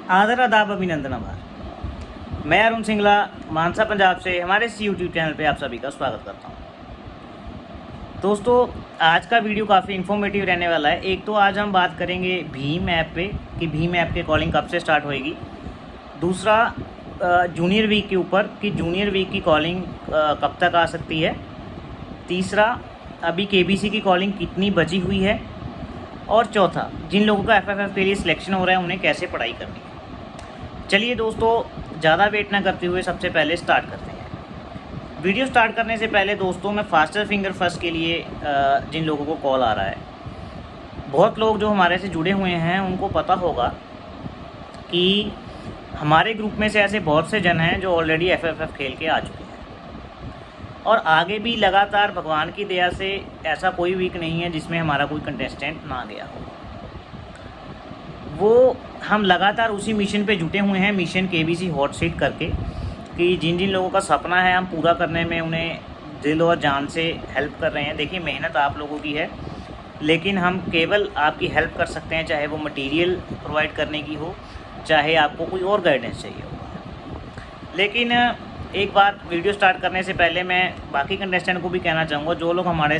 आदर आदाब अभिनंदन आभार। मैं अरुण सिंगला मानसा पंजाब से हमारे इस यूट्यूब चैनल पे आप सभी का स्वागत करता हूँ। दोस्तों, आज का वीडियो काफ़ी इन्फॉर्मेटिव रहने वाला है। एक तो आज हम बात करेंगे भीम ऐप पे कि भीम ऐप के कॉलिंग कब से स्टार्ट होएगी। दूसरा, जूनियर वीक के ऊपर कि जूनियर वीक की कॉलिंग कब तक आ सकती है। तीसरा, अभी केबीसी की कॉलिंग कितनी बची हुई है। और चौथा, जिन लोगों का एफएफएफ के लिए सिलेक्शन हो रहा है उन्हें कैसे पढ़ाई करनी है। चलिए दोस्तों, ज़्यादा वेट ना करते हुए सबसे पहले स्टार्ट करते हैं। वीडियो स्टार्ट करने से पहले दोस्तों, मैं फास्टर फिंगर फर्स्ट के लिए जिन लोगों को कॉल आ रहा है, बहुत लोग जो हमारे से जुड़े हुए हैं उनको पता होगा कि हमारे ग्रुप में से ऐसे बहुत से जन हैं जो ऑलरेडी एफएफएफ खेल के आ चुके हैं और आगे भी लगातार भगवान की दया से ऐसा कोई वीक नहीं है जिसमें हमारा कोई कंटेस्टेंट ना गया हो। वो हम लगातार उसी मिशन पे जुटे हुए हैं, मिशन केबीसी हॉट सीट करके, कि जिन जिन लोगों का सपना है हम पूरा करने में उन्हें दिल और जान से हेल्प कर रहे हैं। देखिए, मेहनत आप लोगों की है, लेकिन हम केवल आपकी हेल्प कर सकते हैं, चाहे वो मटेरियल प्रोवाइड करने की हो, चाहे आपको कोई और गाइडेंस चाहिए हो। लेकिन एक बात, वीडियो स्टार्ट करने से पहले मैं बाकी कंटेस्टेंट को भी कहना चाहूँगा, जो लोग हमारे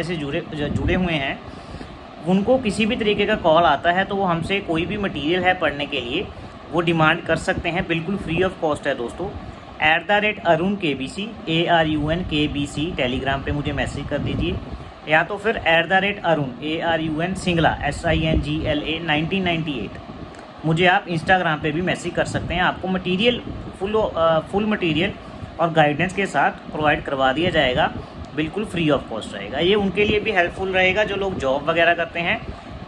से जुड़े हुए हैं, उनको किसी भी तरीके का कॉल आता है तो वो हमसे कोई भी मटेरियल है पढ़ने के लिए वो डिमांड कर सकते हैं, बिल्कुल फ्री ऑफ कॉस्ट है दोस्तों। @arun KBC ARUN KBC Telegram पे मुझे मैसेज कर दीजिए, या तो फिर @arun ARUN सिंगला SINGLA 1998 मुझे आप इंस्टाग्राम पे भी मैसेज कर सकते हैं। आपको मटेरियल फुल मटेरियल और गाइडेंस के साथ प्रोवाइड करवा दिया जाएगा, बिल्कुल फ्री ऑफ कॉस्ट रहेगा। ये उनके लिए भी हेल्पफुल रहेगा जो लोग जॉब वगैरह करते हैं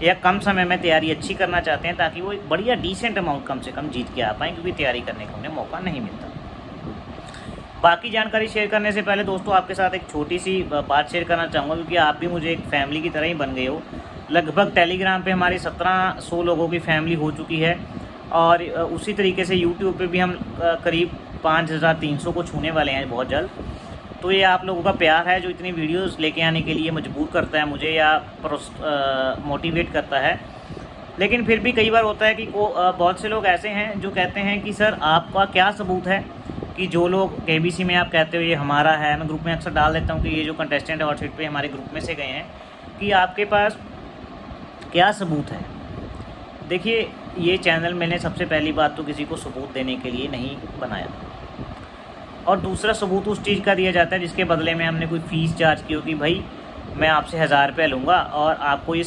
या कम समय में तैयारी अच्छी करना चाहते हैं, ताकि वो एक बढ़िया डिसेंट अमाउंट कम से कम जीत के आ पाएँ, क्योंकि तैयारी करने का उन्हें मौका नहीं मिलता। बाकी जानकारी शेयर करने से पहले दोस्तों, आपके साथ एक छोटी सी बात शेयर करना चाहूँगा, क्योंकि आप भी मुझे एक फैमिली की तरह ही बन गए हो। लगभग टेलीग्राम पे हमारी 1700 लोगों की फैमिली हो चुकी है और उसी तरीके से यूट्यूब पे भी हम करीब 5300 को छूने वाले हैं बहुत जल्द। तो ये आप लोगों का प्यार है जो इतनी वीडियोस लेके आने के लिए मजबूर करता है मुझे या मोटिवेट करता है। लेकिन फिर भी कई बार होता है कि बहुत से लोग ऐसे हैं जो कहते हैं कि सर, आपका क्या सबूत है कि जो लोग केबीसी में आप कहते हो ये हमारा है। मैं ग्रुप में अक्सर डाल देता हूँ कि ये जो कंटेस्टेंट है हॉट सीट पे हमारे ग्रुप में से गए हैं, कि आपके पास क्या सबूत है। देखिए, ये चैनल मैंने सबसे पहली बात तो किसी को सबूत देने के लिए नहीं बनाया, और दूसरा सबूत उस चीज़ का दिया जाता है जिसके बदले में हमने कोई फ़ीस चार्ज की हो कि भाई मैं आपसे 1000 रुपये लूँगा और आपको ये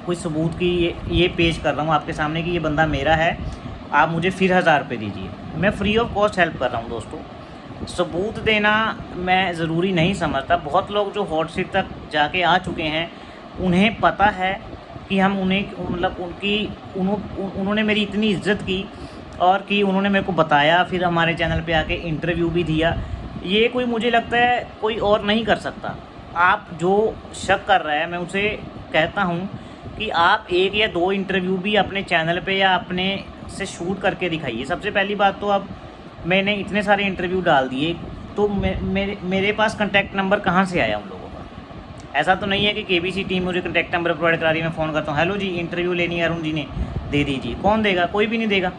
कोई सबूत की ये पेश कर रहा हूँ आपके सामने कि ये बंदा मेरा है, आप मुझे फिर 1000 रुपये दीजिए। मैं फ्री ऑफ कॉस्ट हेल्प कर रहा हूँ दोस्तों। सबूत देना मैं ज़रूरी नहीं समझता। बहुत लोग जो हॉट सीट तक जाके आ चुके हैं उन्हें पता है कि हम उन्होंने मेरी इतनी इज्जत की और कि उन्होंने मेरे को बताया, फिर हमारे चैनल पे आके इंटरव्यू भी दिया। ये कोई, मुझे लगता है कोई और नहीं कर सकता। आप जो शक कर रहा है, मैं उसे कहता हूँ कि आप 1 या 2 इंटरव्यू भी अपने चैनल पे या अपने से शूट करके दिखाइए। सबसे पहली बात तो, अब मैंने इतने सारे इंटरव्यू डाल दिए तो मेरे पास कॉन्टैक्ट नंबर कहाँ से आया उन लोगों का। ऐसा तो नहीं है कि केबीसी टीम मुझे कॉन्टैक्ट नंबर प्रोवाइड करा रही है, मैं फ़ोन करता हूँ, हेलो जी इंटरव्यू लेनी है अरुण जी ने, दे दीजिए। कौन देगा? कोई भी नहीं देगा।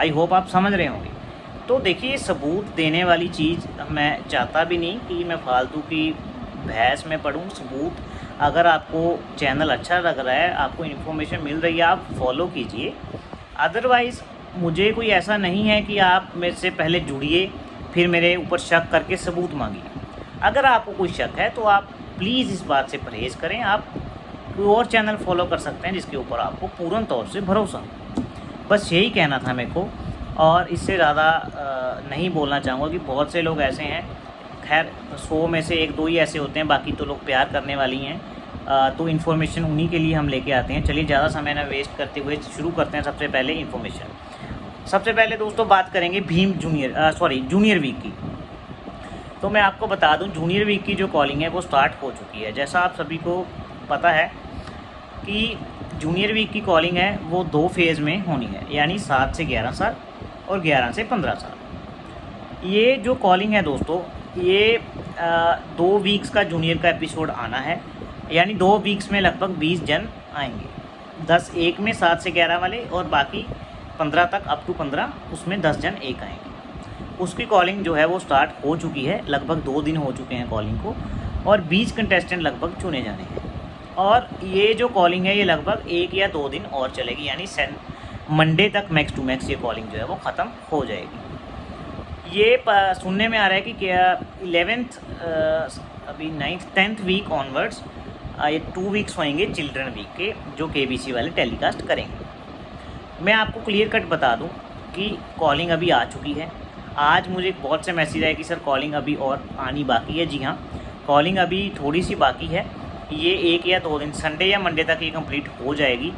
आई होप आप समझ रहे होंगे। तो देखिए, सबूत देने वाली चीज़ मैं चाहता भी नहीं कि मैं फालतू की बहस में पढ़ूँ। सबूत, अगर आपको चैनल अच्छा लग रहा है, आपको इन्फॉर्मेशन मिल रही है, आप फॉलो कीजिए। अदरवाइज़ मुझे कोई ऐसा नहीं है कि आप मेरे से पहले जुड़िए फिर मेरे ऊपर शक करके सबूत मांगिए। अगर आपको कोई शक है तो आप प्लीज़ इस बात से परहेज़ करें। आप कोई और चैनल फॉलो कर सकते हैं जिसके ऊपर आपको पूर्ण तौर से भरोसा हो। बस यही कहना था मेरे को, और इससे ज़्यादा नहीं बोलना चाहूँगा कि बहुत से लोग ऐसे हैं। खैर, 100 में से 1-2 ही ऐसे होते हैं, बाकी तो लोग प्यार करने वाली हैं। तो इन्फॉर्मेशन उन्हीं के लिए हम लेके आते हैं। चलिए, ज़्यादा समय ना वेस्ट करते हुए शुरू करते हैं। सबसे पहले इन्फॉर्मेशन। सबसे पहले दोस्तों बात करेंगे भीम जूनियर वीक की। तो मैं आपको बता दूं, जूनियर वीक की जो कॉलिंग है वो स्टार्ट हो चुकी है। जैसा आप सभी को पता है कि जूनियर वीक की कॉलिंग है वो 2 फेज़ में होनी है, यानी 7 से 11 साल और 11 से 15 साल। ये जो कॉलिंग है दोस्तों, ये 2 वीक्स का जूनियर का एपिसोड आना है, यानी 2 वीक्स में लगभग 20 जन आएंगे। 10 एक में 7 से 11 वाले और बाकी 15 तक, अप टू 15 उसमें 10 जन एक आएंगे। उसकी कॉलिंग जो है वो स्टार्ट हो चुकी है, लगभग 2 दिन हो चुके हैं कॉलिंग को, और 20 कंटेस्टेंट लगभग चुने जाने हैं। और ये जो कॉलिंग है ये लगभग 1 या 2 दिन और चलेगी, यानी मंडे तक मैक्स टू मैक्स ये कॉलिंग जो है वो ख़त्म हो जाएगी। ये सुनने में आ रहा है कि क्या 11th अभी 9th 10th वीक ऑनवर्ड्स ये 2 वीक्स होंगे चिल्ड्रन वीक के, जो KBC वाले टेलीकास्ट करेंगे। मैं आपको क्लियर कट बता दूं कि कॉलिंग अभी आ चुकी है। आज मुझे बहुत से मैसेज आए कि सर कॉलिंग अभी और आनी बाकी है। जी हाँ, कॉलिंग अभी थोड़ी सी बाकी है, ये 1 या 2 दिन, संडे या मंडे तक ये कंप्लीट हो जाएगी।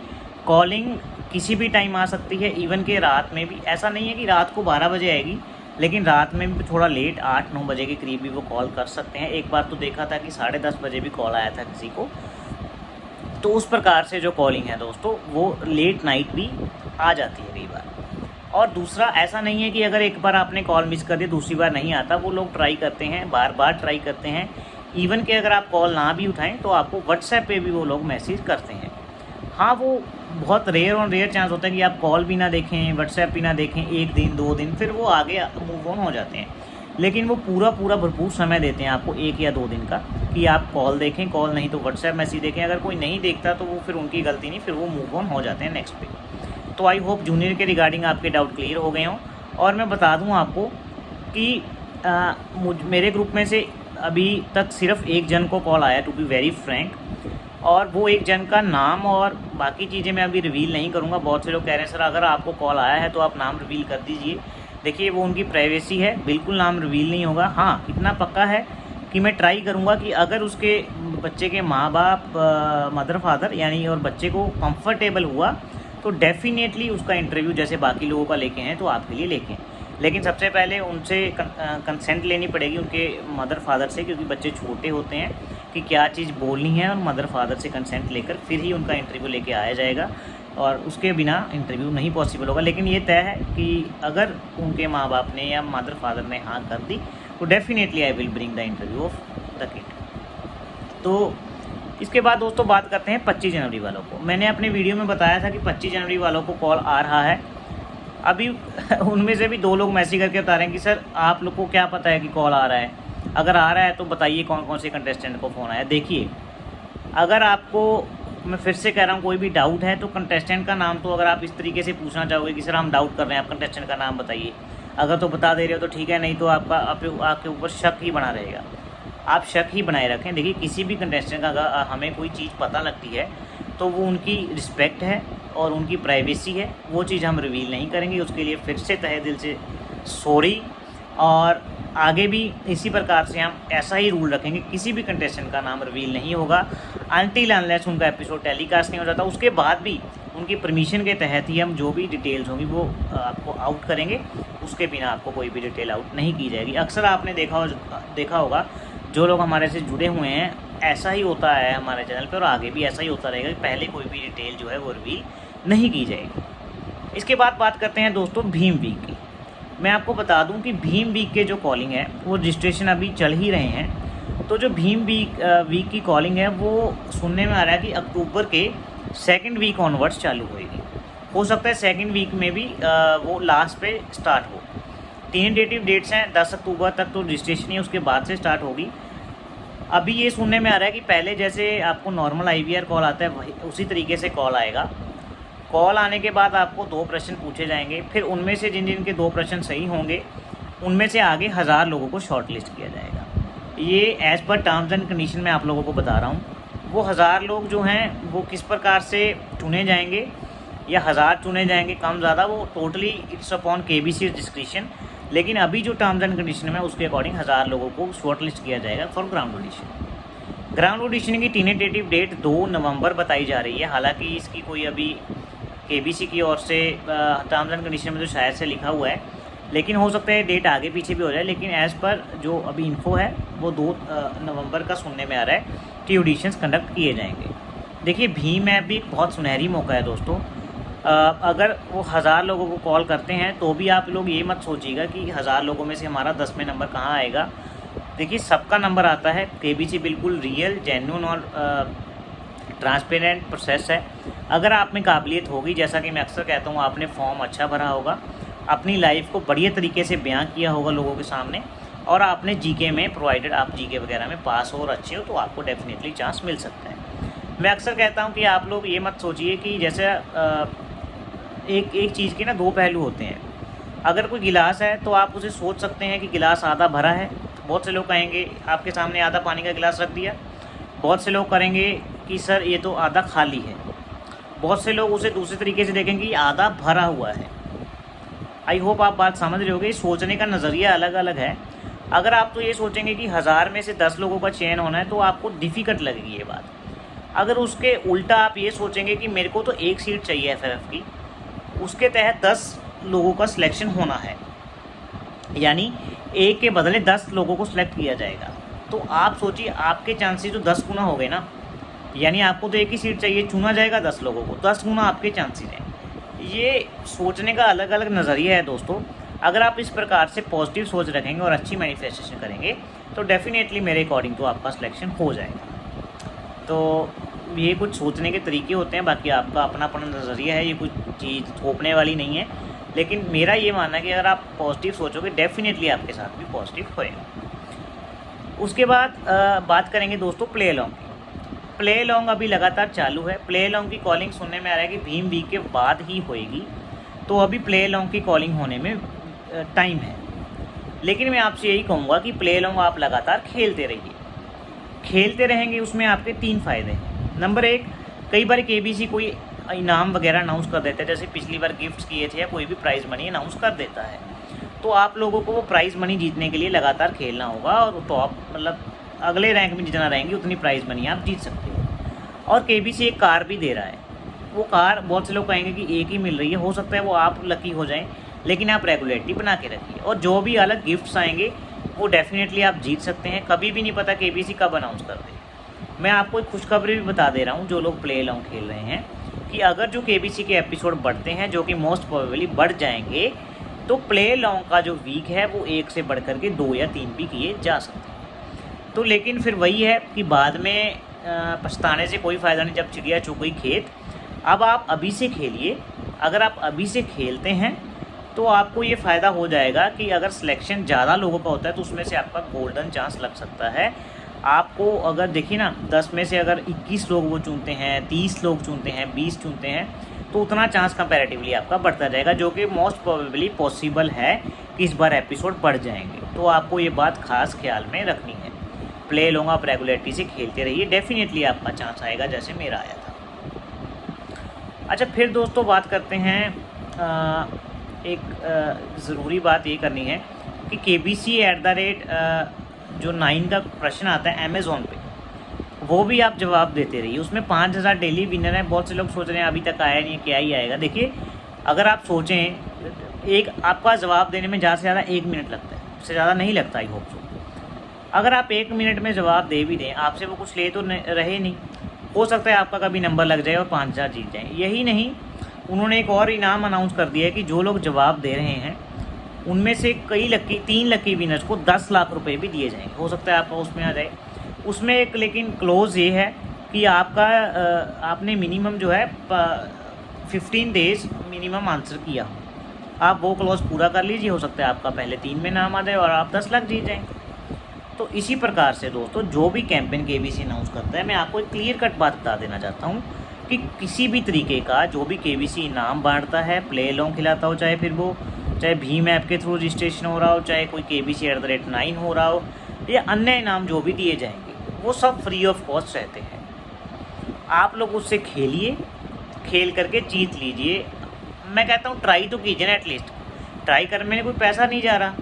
कॉलिंग किसी भी टाइम आ सकती है, इवन के रात में भी। ऐसा नहीं है कि रात को 12 बजे आएगी, लेकिन रात में भी थोड़ा लेट 8-9 बजे के करीब भी वो कॉल कर सकते हैं। एक बार तो देखा था कि 10:30 बजे भी कॉल आया था किसी को। तो उस प्रकार से जो कॉलिंग है दोस्तों वो लेट नाइट भी आ जाती है कई बार। और दूसरा, ऐसा नहीं है कि अगर एक बार आपने कॉल मिस कर दी दूसरी बार नहीं आता, वो लोग ट्राई करते हैं, बार बार ट्राई करते हैं। इवन कि अगर आप कॉल ना भी उठाएं तो आपको व्हाट्सएप पे भी वो लोग मैसेज करते हैं। हाँ, वो बहुत रेयर चांस होता है कि आप कॉल भी ना देखें, व्हाट्सएप भी ना देखें 1 दिन 2 दिन, फिर वो आगे मूव ऑन हो जाते हैं। लेकिन वो पूरा भरपूर समय देते हैं आपको 1 या 2 दिन का, कि आप कॉल देखें, कॉल नहीं तो व्हाट्सएप मैसेज देखें। अगर कोई नहीं देखता तो वो फिर उनकी गलती नहीं, फिर वो मूव ऑन हो जाते हैं नेक्स्ट पे। तो आई होप जूनियर के रिगार्डिंग आपके डाउट क्लियर हो गए हों। और मैं बता दूं आपको कि मेरे ग्रुप में से अभी तक सिर्फ 1 जन को कॉल आया, टू बी वेरी फ्रैंक, और वो 1 जन का नाम और बाकी चीज़ें मैं अभी रिवील नहीं करूँगा। बहुत से लोग कह रहे हैं सर अगर आपको कॉल आया है तो आप नाम रिवील कर दीजिए। देखिए, वो उनकी प्राइवेसी है, बिल्कुल नाम रिवील नहीं होगा। हाँ, इतना पक्का है कि मैं ट्राई करूँगा कि अगर उसके बच्चे के माँ बाप, मदर फादर यानी, और बच्चे को कंफर्टेबल हुआ तो डेफिनेटली उसका इंटरव्यू जैसे बाकी लोगों का लेके हैं तो आपके लिए लेके। लेकिन सबसे पहले उनसे कंसेंट लेनी पड़ेगी, उनके मदर फादर से, क्योंकि बच्चे छोटे होते हैं कि क्या चीज़ बोलनी है, और मदर फादर से कंसेंट लेकर फिर ही उनका इंटरव्यू लेके आया जाएगा, और उसके बिना इंटरव्यू नहीं पॉसिबल होगा। लेकिन ये तय है कि अगर उनके माँ बाप ने या मदर फादर ने हाँ कर दी तो definitely I will bring the interview of the kid. तो इसके बाद दोस्तों बात करते हैं 25 जनवरी वालों को। मैंने अपने वीडियो में बताया था कि 25 जनवरी वालों को कॉल आ रहा है। अभी उनमें से भी 2 लोग मैसेज करके बता रहे हैं कि सर आप लोग को क्या पता है कि कॉल आ रहा है, अगर आ रहा है तो बताइए कौन कौन से कंटेस्टेंट को फ़ोन आया। देखिए, अगर आपको, मैं फिर से कह रहा हूँ, कोई भी डाउट है तो कंटेस्टेंट का नाम, तो अगर आप इस तरीके से पूछना चाहोगे कि सर हम डाउट कर रहे हैं, आप कंटेस्टेंट का नाम बताइए, अगर तो बता दे रहे हो तो ठीक है, नहीं तो आपके ऊपर शक ही बना रहेगा। आप शक ही बनाए रखें। देखिए, किसी भी कंटेस्टेंट का अगर हमें कोई चीज़ पता लगती है तो वो उनकी रिस्पेक्ट है और उनकी प्राइवेसी है, वो चीज़ हम रिवील नहीं करेंगे। उसके लिए फिर से तहे दिल से सॉरी। और आगे भी इसी प्रकार से हम ऐसा ही रूल रखेंगे, किसी भी कंटेस्टेंट का नाम रिवील नहीं होगा अनटिल अनलेस उनका एपिसोड टेलीकास्ट नहीं हो जाता। उसके बाद भी उनकी परमिशन के तहत ही हम जो भी डिटेल्स होंगी वो आपको आउट करेंगे, उसके बिना आपको कोई भी डिटेल आउट नहीं की जाएगी। अक्सर आपने देखा होगा जो लोग हमारे से जुड़े हुए हैं, ऐसा ही होता है हमारे चैनल पर, और आगे भी ऐसा ही होता रहेगा कि पहले कोई भी डिटेल जो है वो रिवील नहीं की जाएगी। इसके बाद बात करते हैं दोस्तों भीम वीक की। मैं आपको बता दूं कि भीम वीक के जो कॉलिंग है वो रजिस्ट्रेशन अभी चल ही रहे हैं। तो जो भीम वीक की कॉलिंग है वो सुनने में आ रहा है कि अक्टूबर के 2nd वीक ऑनवर्ड्स चालू होएगी। हो सकता है 2nd वीक में भी वो लास्ट पे स्टार्ट हो। टेंटेटिव डेट्स हैं 10 अक्टूबर तक तो रजिस्ट्रेशन ही उसके बाद से स्टार्ट होगी। अभी ये सुनने में आ रहा है कि पहले जैसे आपको नॉर्मल IVR कॉल आता है वही उसी तरीके से कॉल आएगा। कॉल आने के बाद आपको 2 प्रश्न पूछे जाएंगे, फिर उनमें से जिन जिन के 2 प्रश्न सही होंगे उनमें से आगे 1000 लोगों को शॉर्ट लिस्ट किया जाएगा। ये as per terms and condition मैं आप लोगों को बता रहा हूँ। वो 1000 लोग जो हैं वो किस प्रकार से चुने जाएंगे या 1000 चुने जाएंगे कम ज़्यादा, वो totally it's upon KBC description. लेकिन अभी जो टर्म्स एंड कंडीशन में उसके अकॉर्डिंग 1000 लोगों को शॉर्ट लिस्ट किया जाएगा for ground audition. Ground audition की टेंटेटिव डेट 2 नवंबर बताई जा रही है। हालांकि इसकी कोई अभी KBC की ओर से टर्म्स एंड कंडीशन में तो शायद से लिखा हुआ है, लेकिन हो सकता है डेट आगे पीछे भी हो जाए। लेकिन एज़ पर जो अभी इन्फो है वो 2 नवंबर का सुनने में आ रहा है कि ऑडिशंस कंडक्ट किए जाएंगे। देखिए, भीम ऐप भी एक बहुत सुनहरी मौका है दोस्तों। अगर वो 1000 लोगों को कॉल करते हैं तो भी आप लोग ये मत सोचिएगा कि 1000 लोगों में से हमारा 10वें नंबर कहाँ आएगा। देखिए, सबका नंबर आता है। KBC बिल्कुल रियल, जेन्युइन और ट्रांसपेरेंट प्रोसेस है। अगर आप में काबिलियत होगी, जैसा कि मैं अक्सर कहता हूँ, आपने फॉर्म अच्छा भरा होगा, अपनी लाइफ को बढ़िया तरीके से बयां किया होगा लोगों के सामने, और आपने जीके में, प्रोवाइडेड आप जीके वगैरह में पास हो और अच्छे हो, तो आपको डेफिनेटली चांस मिल सकता है। मैं अक्सर कहता हूँ कि आप लोग ये मत सोचिए कि जैसे एक चीज़ के ना दो पहलू होते हैं। अगर कोई गिलास है तो आप उसे सोच सकते हैं कि गिलास आधा भरा है। बहुत से लोग कहेंगे, आपके सामने आधा पानी का गिलास रख दिया, बहुत से लोग करेंगे कि सर ये तो आधा खाली है। बहुत से लोग उसे दूसरे तरीके से देखेंगे, ये आधा भरा हुआ है। आई होप आप बात समझ रहे होगे। सोचने का नज़रिया अलग अलग है। अगर आप तो ये सोचेंगे कि 1000 में से 10 लोगों का चयन होना है, तो आपको डिफ़िकल्ट लगेगी ये बात। अगर उसके उल्टा आप ये सोचेंगे कि मेरे को तो एक सीट चाहिए एफएफ की, उसके तहत 10 लोगों का सिलेक्शन होना है, यानी एक के बदले 10 लोगों को सिलेक्ट किया जाएगा, तो आप सोचिए आपके चांसेस तो 10 गुना हो गए ना। यानी आपको तो एक ही सीट चाहिए, चुना जाएगा 10 लोगों को, 10 गुना आपके चांसेस हैं। ये सोचने का अलग अलग नज़रिया है दोस्तों। अगर आप इस प्रकार से पॉजिटिव सोच रखेंगे और अच्छी मैनिफेस्टेशन करेंगे, तो डेफिनेटली मेरे अकॉर्डिंग तो आपका सिलेक्शन हो जाएगा। तो ये कुछ सोचने के तरीके होते हैं, बाकी आपका अपना अपना नज़रिया है, ये कुछ चीज़ थोपने वाली नहीं है। लेकिन मेरा ये मानना है कि अगर आप पॉजिटिव सोचोगे, डेफिनेटली आपके साथ भी पॉजिटिव होएगा। उसके बाद बात करेंगे दोस्तों प्ले अलॉन्ग की। प्ले अलॉन्ग अभी लगातार चालू है। प्ले अलॉन्ग की कॉलिंग सुनने में आ रहा है कि भीम वीक के बाद ही होएगी, तो अभी प्ले अलॉन्ग की कॉलिंग होने में टाइम है। लेकिन मैं आपसे यही कहूँगा कि प्ले अलॉन्ग आप लगातार खेलते रहिए। खेलते रहेंगे, उसमें आपके 3 फ़ायदे हैं। नंबर 1, कई बार केबीसी कोई इनाम वगैरह अनाउंस कर देता है, जैसे पिछली बार गिफ्ट्स किए थे, या कोई भी प्राइज़ मनी अनाउंस कर देता है, तो आप लोगों को वो प्राइज़ मनी जीतने के लिए लगातार खेलना होगा, और टॉप मतलब अगले रैंक में जितना रहेंगे उतनी प्राइज़ मनी आप जीत सकते हो। और केबीसी एक कार भी दे रहा है। वो कार बहुत से लोग कहेंगे कि एक ही मिल रही है, हो सकता है वो आप लकी हो जाएं, लेकिन आप रेगुलेटरी बना के रखिए, और जो भी अलग गिफ्ट्स आएंगे वो डेफिनेटली आप जीत सकते हैं। कभी भी नहीं पता केबीसी कब अनाउंस कर दे। मैं आपको एक खुशखबरी भी बता दे रहा हूँ, जो लोग प्ले अलॉन्ग खेल रहे हैं, कि अगर जो केबीसी के एपिसोड बढ़ते हैं, जो कि मोस्ट प्रोबेबली बढ़ जाएंगे, तो प्ले अलॉन्ग का जो वीक है वो 1 से बढ़ कर के 2 या 3 भी किए जा सकते हैं। तो लेकिन फिर वही है कि बाद में पछताने से कोई फ़ायदा नहीं, जब चिड़िया चुग गई खेत। अब आप अभी से खेलिए। अगर आप अभी से खेलते हैं तो आपको ये फ़ायदा हो जाएगा कि अगर सिलेक्शन ज़्यादा लोगों का होता है, तो उसमें से आपका गोल्डन चांस लग सकता है। आपको अगर देखिए ना, 10 में से अगर 21 लोग वो चुनते हैं, 30 लोग चुनते हैं, 20 चुनते हैं, तो उतना चांस कंपैरेटिवली आपका बढ़ता जाएगा, जो कि मोस्ट प्रोबेबली पॉसिबल है कि इस बार एपिसोड बढ़ जाएंगे। तो आपको ये बात खास ख्याल में रखनी है। प्ले अलॉन्ग आप रेगुलरिटी से खेलते रहिए, डेफिनेटली आपका चांस आएगा, जैसे मेरा आया था। अच्छा, फिर दोस्तों बात करते हैं, एक ज़रूरी बात ये करनी है कि KBC@ जो 9 का प्रश्न आता है अमेज़ॉन पे, वो भी आप जवाब देते रहिए। उसमें 5000 डेली विनर हैं। बहुत से लोग सोच रहे हैं अभी तक आया नहीं है, क्या ही आएगा। देखिए, अगर आप सोचें, एक आपका जवाब देने में ज़्यादा से ज़्यादा 1 मिनट लगता है, उससे ज़्यादा नहीं लगता। I hope so. अगर आप 1 मिनट में जवाब दे भी दें, आपसे वो कुछ ले तो रहे नहीं, हो सकता है आपका कभी नंबर लग जाए और 5000 जीत जाएँ। यही नहीं, उन्होंने एक और इनाम अनाउंस कर दिया है कि जो लोग जवाब दे रहे हैं उनमें से 3 लकी विनर्स को 10 लाख रुपए भी दिए जाएंगे। हो सकता है आपका उसमें आ जाए। उसमें एक लेकिन क्लोज ये है कि आपका आपने मिनिमम जो है 15 डेज मिनिमम आंसर किया, आप वो क्लोज पूरा कर लीजिए। हो सकता है आपका पहले 3 में नाम आ जाए और आप 10 लाख जीत जाएंगे। तो इसी प्रकार से दोस्तों, जो भी कैंपेन KBC अनाउंस करता है, मैं आपको एक क्लियर कट बात बता देना चाहता हूँ कि किसी भी तरीके का जो भी KBC इनाम बांटता है, प्ले अलॉन्ग खिलाता हो, चाहे भीम ऐप के थ्रू रजिस्ट्रेशन हो रहा हो, चाहे कोई KBC@9 हो रहा हो, या अन्य इनाम जो भी दिए जाएंगे, वो सब फ्री ऑफ कॉस्ट रहते हैं। आप लोग उससे खेलिए, खेल करके जीत लीजिए। मैं कहता हूँ ट्राई तो कीजिए ना, एटलीस्ट ट्राई करने में कोई पैसा नहीं जा रहा।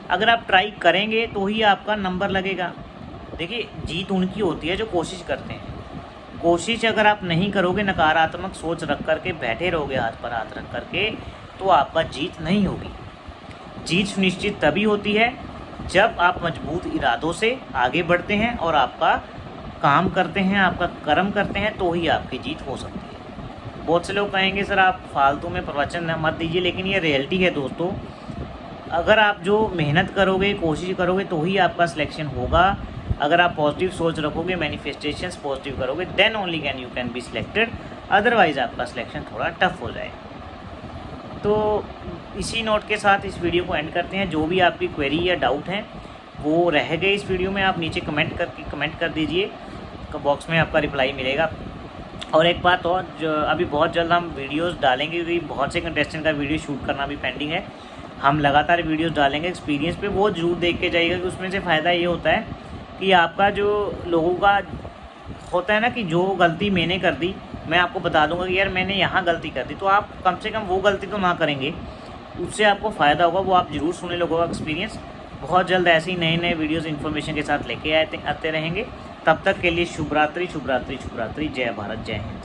अगर आप ट्राई करेंगे तो ही आपका नंबर लगेगा। देखिए, जीत उनकी होती है जो कोशिश करते हैं। कोशिश अगर आप नहीं करोगे, नकारात्मक सोच रख करके बैठे रहोगे हाथ पर हाथ रख करके, तो आपका जीत नहीं होगी। जीत सुनिश्चित तभी होती है जब आप मजबूत इरादों से आगे बढ़ते हैं और आपका काम करते हैं, आपका कर्म करते हैं, तो ही आपकी जीत हो सकती है। बहुत से लोग कहेंगे सर आप फालतू में प्रवचन मत दीजिए, लेकिन ये रियलिटी है दोस्तों। अगर आप जो मेहनत करोगे, कोशिश करोगे, तो ही आपका सिलेक्शन होगा। अगर आप पॉजिटिव सोच रखोगे, मैनिफेस्टेशंस पॉजिटिव करोगे, then only you can be selected, otherwise आपका सिलेक्शन थोड़ा टफ हो जाए। तो इसी नोट के साथ इस वीडियो को एंड करते हैं। जो भी आपकी क्वेरी या डाउट हैं वो रह गए इस वीडियो में, आप नीचे कमेंट कर दीजिए, बॉक्स में आपका रिप्लाई मिलेगा। और एक बात और, जो अभी बहुत जल्द हम वीडियोस डालेंगे, क्योंकि बहुत से कंटेस्टेंट का वीडियो शूट करना भी पेंडिंग है। हम लगातार वीडियोस डालेंगे एक्सपीरियंस पे, वो जरूर देख के जाइएगा कि उसमें से फ़ायदा ये होता है कि आपका जो लोगों का होता है ना कि जो गलती मैंने कर दी, मैं आपको बता दूंगा कि यार मैंने यहाँ गलती कर दी, तो आप कम से कम वो गलती तो ना करेंगे, उससे आपको फ़ायदा होगा। वो आप ज़रूर सुने लोगों का एक्सपीरियंस। बहुत जल्द ऐसे ही नए नए वीडियोज़ इन्फॉर्मेशन के साथ लेके आते रहेंगे। तब तक के लिए शुभ रात्रि, शुभ रात्रि, शुभ रात्रि। जय भारत, जय हिंद।